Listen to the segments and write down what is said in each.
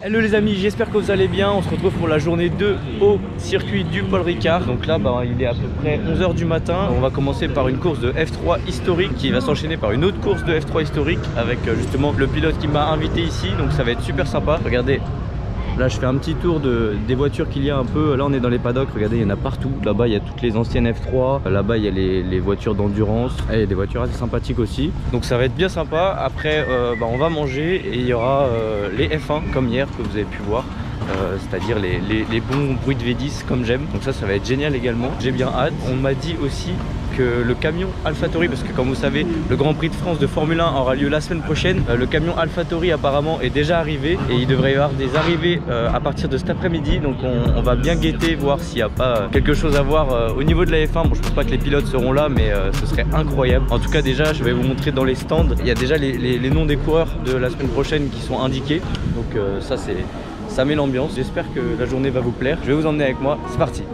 Hello les amis, j'espère que vous allez bien. On se retrouve pour la journée 2 au circuit du Paul Ricard. Donc là il est à peu près 11 h du matin. On va commencer par une course de F3 historique qui va s'enchaîner par une autre course de F3 historique avec justement le pilote qui m'a invité ici. Donc ça va être super sympa. Regardez, là je fais un petit tour des voitures qu'il y a un peu. Là on est dans les paddocks, regardez, il y en a partout. Là-bas il y a toutes les anciennes F3. Là-bas il y a les voitures d'endurance. Il y a des voitures assez sympathiques aussi. Donc ça va être bien sympa. Après on va manger et il y aura les F1 comme hier que vous avez pu voir. C'est-à-dire les bons bruits de V10 comme j'aime. Donc ça va être génial également. J'ai bien hâte. On m'a dit aussi que le camion AlphaTauri, parce que comme vous savez le Grand Prix de France de Formule 1 aura lieu la semaine prochaine, le camion AlphaTauri apparemment est déjà arrivé et il devrait y avoir des arrivées à partir de cet après-midi. Donc on va bien guetter, voir s'il n'y a pas quelque chose à voir au niveau de la F1. Bon, je pense pas que les pilotes seront là, mais ce serait incroyable. En tout cas déjà je vais vous montrer dans les stands, il y a déjà les noms des coureurs de la semaine prochaine qui sont indiqués. Donc ça met l'ambiance. J'espère que la journée va vous plaire. Je vais vous emmener avec moi, c'est parti.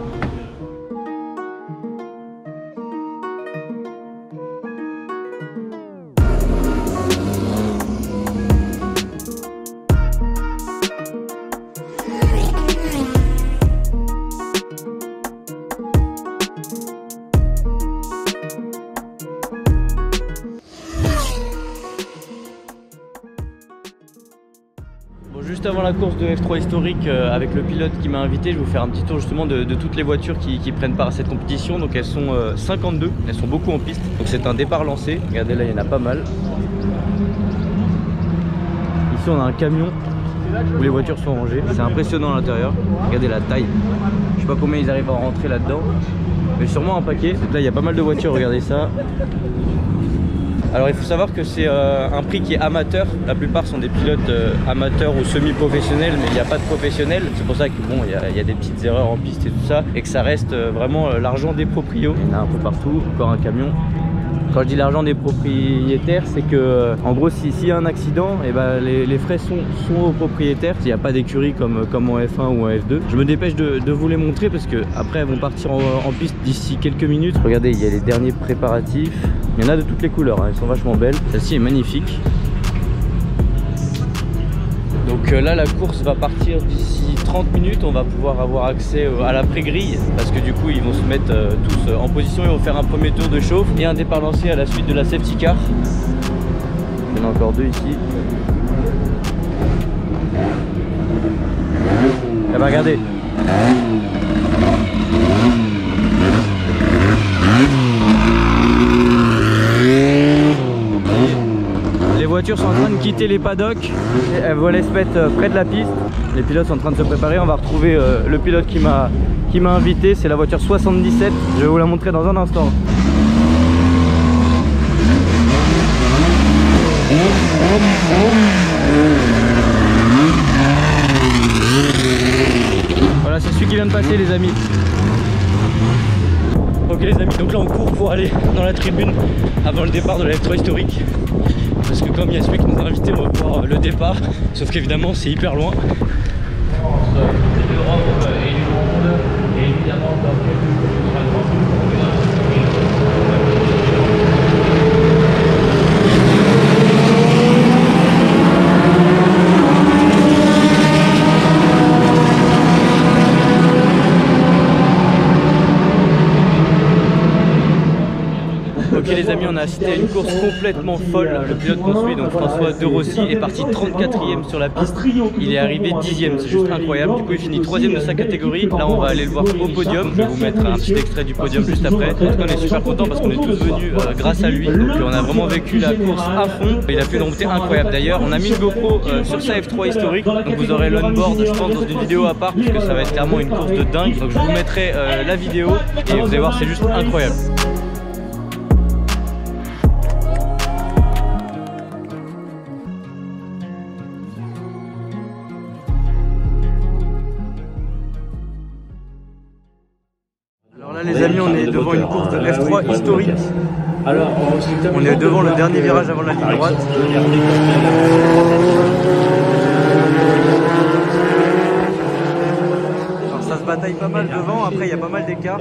Juste avant la course de F3 historique avec le pilote qui m'a invité, je vais vous faire un petit tour justement de toutes les voitures qui prennent part à cette compétition. Donc elles sont 52, elles sont beaucoup en piste. Donc c'est un départ lancé. Regardez là, il y en a pas mal. Ici on a un camion où les voitures sont rangées. C'est impressionnant à l'intérieur. Regardez la taille. Je sais pas combien ils arrivent à rentrer là-dedans, mais sûrement un paquet. Donc là il y a pas mal de voitures, regardez ça. Alors il faut savoir que c'est un prix qui est amateur. La plupart sont des pilotes amateurs ou semi-professionnels, mais il n'y a pas de professionnels. C'est pour ça que bon, il y a des petites erreurs en piste et tout ça, et que ça reste vraiment l'argent des proprios. Il y en a un peu partout, encore un camion. Quand je dis l'argent des propriétaires, c'est que en gros s'il y a un accident, et les frais sont aux propriétaires. Il n'y a pas d'écurie comme en F1 ou en F2. Je me dépêche de vous les montrer parce que après elles vont partir en piste d'ici quelques minutes. Regardez, il y a les derniers préparatifs. Il y en a de toutes les couleurs, hein. Elles sont vachement belles. Celle-ci est magnifique. Donc là la course va partir d'ici 30 minutes. On va pouvoir avoir accès à la pré-grille parce que du coup ils vont se mettre tous en position. Ils vont faire un premier tour de chauffe et un départ lancé à la suite de la safety car. Il y en a encore deux ici. Et bah regardez. Les voitures sont en train de quitter les paddocks. Elles vont aller se mettre près de la piste. Les pilotes sont en train de se préparer. On va retrouver le pilote qui m'a invité. C'est la voiture 77. Je vais vous la montrer dans un instant. Voilà, c'est celui qui vient de passer les amis. Ok les amis, donc là on court pour aller dans la tribune avant le départ de la F3 historique. Parce que comme il y a celui qui nous a invités, on va voir le départ. Sauf qu'évidemment c'est hyper loin. Et évidemment dans quelques jours ce sera le Grand Prix. Ok les amis, on a assisté à une course complètement folle. Le pilote qu'on suit, donc François De Rossi, est parti 34e sur la piste. Il est arrivé 10e, c'est juste incroyable. Du coup il finit 3e de sa catégorie. Là on va aller le voir au podium. Je vais vous mettre un petit extrait du podium juste après. En tout cas on est super content parce qu'on est tous venus grâce à lui. Donc on a vraiment vécu la course à fond. Il a fait une remontée incroyable. D'ailleurs on a mis une GoPro sur sa F3 historique. Donc vous aurez l'onboard je pense dans une vidéo à part, puisque ça va être clairement une course de dingue. Donc je vous mettrai la vidéo et vous allez voir, c'est juste incroyable. Les amis, on est devant une course de F3 historique. On est devant le dernier virage avant la ligne droite. Alors ça se bataille pas mal devant, après il y a pas mal d'écart.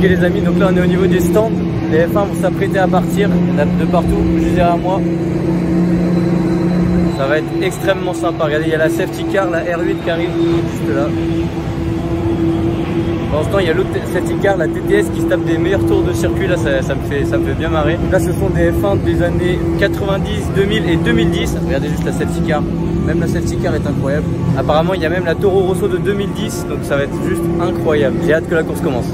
Ok les amis, donc là on est au niveau des stands. Les F1 vont s'apprêter à partir, il y en a de partout, juste derrière moi. Ça va être extrêmement sympa. Regardez, il y a la safety car, la R8 qui arrive juste là. Pendant ce temps, il y a l'autre safety car, la TTS qui se tape des meilleurs tours de circuit. Là, ça me fait bien marrer. Là, ce sont des F1 des années 90, 2000 et 2010. Regardez juste la safety car. Même la safety car est incroyable. Apparemment, il y a même la Toro Rosso de 2010. Donc, ça va être juste incroyable. J'ai hâte que la course commence.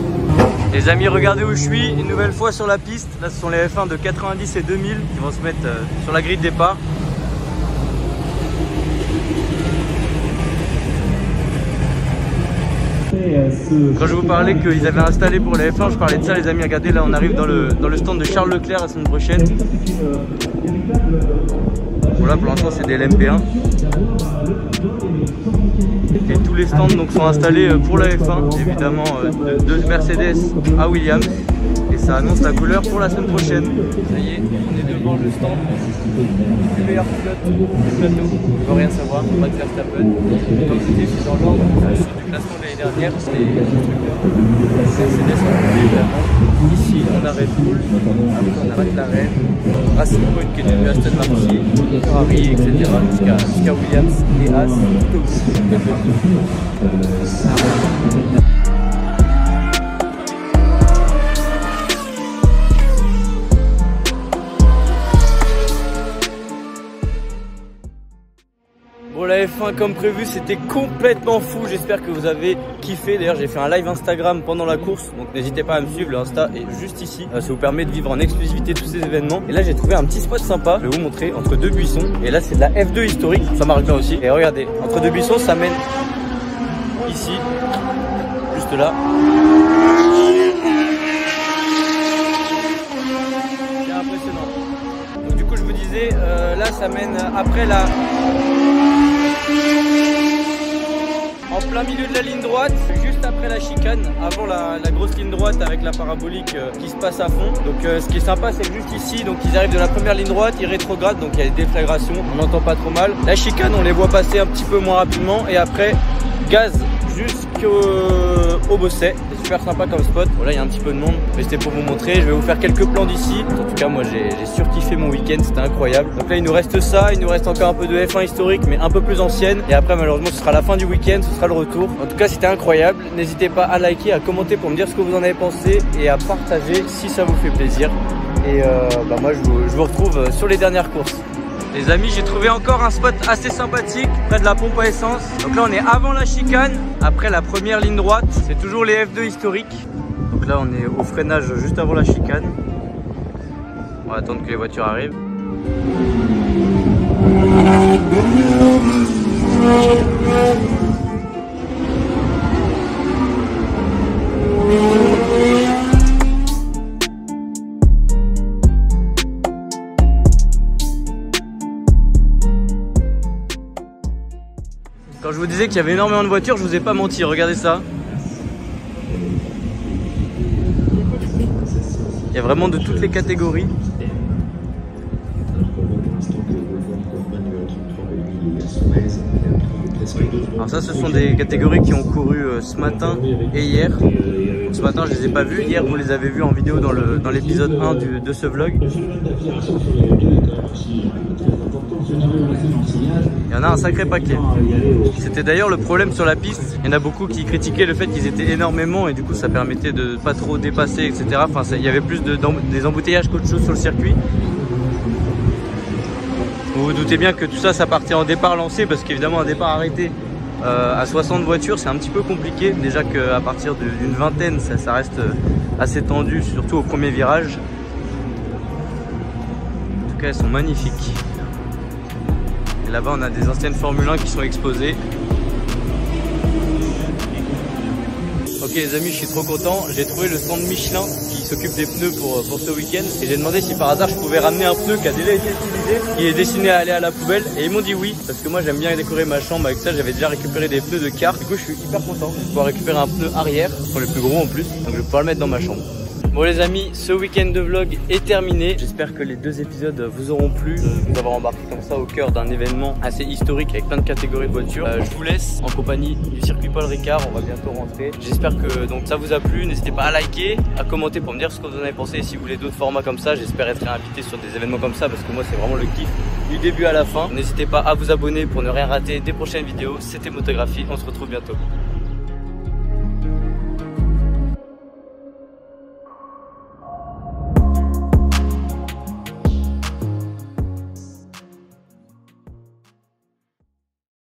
Les amis, regardez où je suis. Une nouvelle fois sur la piste. Là, ce sont les F1 de 90 et 2000 qui vont se mettre sur la grille de départ. Quand je vous parlais qu'ils avaient installé pour les F1, je parlais de ça les amis. Regardez, là on arrive dans le stand de Charles Leclerc la semaine prochaine. Voilà, pour l'instant c'est des LMP1. Et tous les stands donc, sont installés pour la F1, évidemment de Mercedes à Williams. Et ça annonce la couleur pour la semaine prochaine. Ça y est, on est devant le stand. Le meilleur pilote du plateau, on ne veut rien savoir, Max Verstappen. Comme je dis, c'est dans l'ordre du classement de l'année dernière, c'est les constructeurs. Mercedes évidemment. Ici, on a Red Bull, après on a McLaren, Racing Point qui est devenu Aston Martin, Ferrari, etc. jusqu'à Williams et Haas. Bon, la F1 comme prévu, c'était complètement fou. J'espère que vous avez kiffé. D'ailleurs, j'ai fait un live Instagram pendant la course, donc n'hésitez pas à me suivre. Le Insta est juste ici. Ça vous permet de vivre en exclusivité tous ces événements. Et là, j'ai trouvé un petit spot sympa. Je vais vous montrer entre deux buissons. Et là, c'est de la F2 historique. Ça marche bien aussi. Et regardez, entre deux buissons, ça mène ici, juste là. C'est impressionnant. Donc du coup, je vous disais, là, ça mène après la... En plein milieu de la ligne droite, juste après la chicane, avant la grosse ligne droite avec la parabolique qui se passe à fond. Donc ce qui est sympa, c'est que juste ici, donc ils arrivent de la première ligne droite, ils rétrogradent, donc il y a des déflagrations, on n'entend pas trop mal. La chicane, on les voit passer un petit peu moins rapidement et après, gaz jusqu'au bosset. C'est super sympa comme spot. Voilà, il y a un petit peu de monde, mais c'était pour vous montrer. Je vais vous faire quelques plans d'ici. En tout cas, moi j'ai surkiffé mon week-end, c'était incroyable. Donc là, il nous reste ça, il nous reste encore un peu de F1 historique, mais un peu plus ancienne. Et après, malheureusement, ce sera la fin du week-end, ce sera le retour. En tout cas, c'était incroyable. N'hésitez pas à liker, à commenter pour me dire ce que vous en avez pensé et à partager si ça vous fait plaisir. Et moi, je vous retrouve sur les dernières courses. Les amis, j'ai trouvé encore un spot assez sympathique près de la pompe à essence. Donc là, on est avant la chicane, après la première ligne droite. C'est toujours les F2 historiques. Donc là, on est au freinage juste avant la chicane. On va attendre que les voitures arrivent. Quand je vous disais qu'il y avait énormément de voitures, je vous ai pas menti, regardez ça. Il y a vraiment de toutes les catégories. Alors ça, ce sont des catégories qui ont couru ce matin et hier. Donc, ce matin, je les ai pas vues. Hier, vous les avez vues en vidéo dans l'épisode 1 de ce vlog. Il y en a un sacré paquet. C'était d'ailleurs le problème sur la piste. Il y en a beaucoup qui critiquaient le fait qu'ils étaient énormément et du coup ça permettait de pas trop dépasser, etc. Enfin, il y avait plus des embouteillages qu'autre chose sur le circuit. Vous vous doutez bien que tout ça, ça partait en départ lancé parce qu'évidemment un départ arrêté à 60 voitures, c'est un petit peu compliqué. Déjà qu'à partir d'une vingtaine, ça reste assez tendu, surtout au premier virage. En tout cas, elles sont magnifiques. Et là-bas, on a des anciennes Formule 1 qui sont exposées. Ok les amis, je suis trop content. J'ai trouvé le stand Michelin qui s'occupe des pneus pour ce week-end. Et j'ai demandé si par hasard je pouvais ramener un pneu qui a déjà été utilisé, qui est destiné à aller à la poubelle. Et ils m'ont dit oui, parce que moi j'aime bien décorer ma chambre avec ça. J'avais déjà récupéré des pneus de kart. Du coup, je suis hyper content de pouvoir récupérer un pneu arrière. Ce sont les plus gros en plus. Donc je vais pouvoir le mettre dans ma chambre. Bon les amis, ce week-end de vlog est terminé. J'espère que les 2 épisodes vous auront plu. Vous avoir embarqué comme ça au cœur d'un événement assez historique avec plein de catégories de voitures. Je vous laisse en compagnie du circuit Paul Ricard. On va bientôt rentrer. J'espère que donc ça vous a plu. N'hésitez pas à liker, à commenter pour me dire ce que vous en avez pensé. Et si vous voulez d'autres formats comme ça, j'espère être invité sur des événements comme ça parce que moi c'est vraiment le kiff du début à la fin. N'hésitez pas à vous abonner pour ne rien rater des prochaines vidéos. C'était Motographie. On se retrouve bientôt.